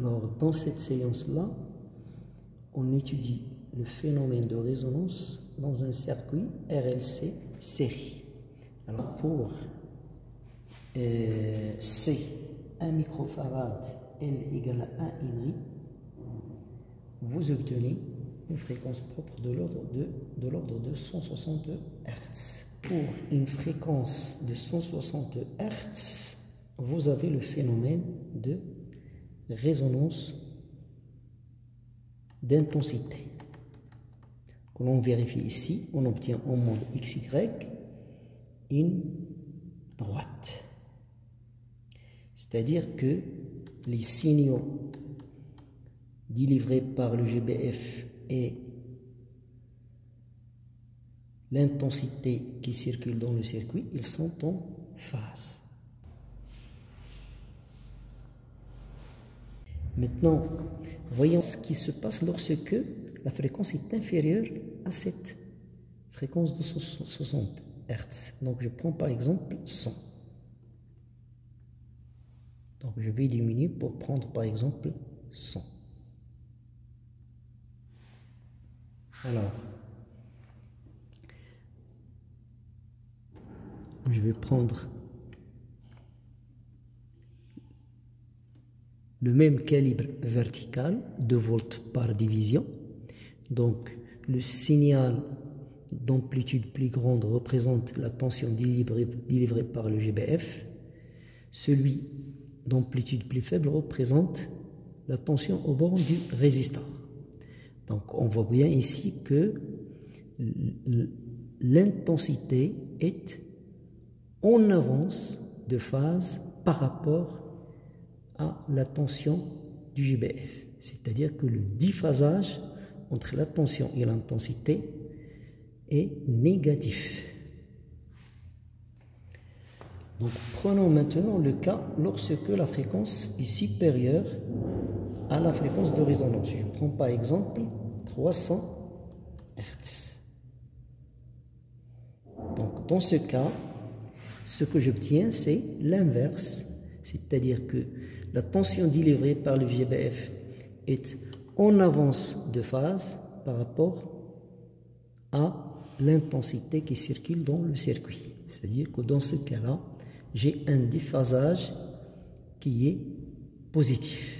Alors, dans cette séance-là, on étudie le phénomène de résonance dans un circuit RLC série. Alors, pour C, 1 microfarad, L égale à 1 Henry, vous obtenez une fréquence propre de l'ordre de 160 Hz. Pour une fréquence de 160 Hz, vous avez le phénomène de résonance d'intensité. Que l'on vérifie ici, on obtient en mode XY une droite. C'est-à-dire que les signaux délivrés par le GBF et l'intensité qui circule dans le circuit, ils sont en phase. Maintenant, voyons ce qui se passe lorsque la fréquence est inférieure à cette fréquence de 60 Hz. Donc, je prends par exemple 100. Donc, je vais diminuer pour prendre par exemple 100. Alors, je vais prendre le même calibre vertical, 2 volts par division. Donc, le signal d'amplitude plus grande représente la tension délivrée par le GBF. Celui d'amplitude plus faible représente la tension au bord du résisteur. Donc, on voit bien ici que l'intensité est en avance de phase par rapport à la tension du GBF. C'est-à-dire que le déphasage entre la tension et l'intensité est négatif. Donc, prenons maintenant le cas lorsque la fréquence est supérieure à la fréquence de résonance. Je prends par exemple 300 Hz. Donc, dans ce cas, ce que j'obtiens, c'est l'inverse. C'est-à-dire que la tension délivrée par le GBF est en avance de phase par rapport à l'intensité qui circule dans le circuit. C'est-à-dire que dans ce cas-là, j'ai un déphasage qui est positif.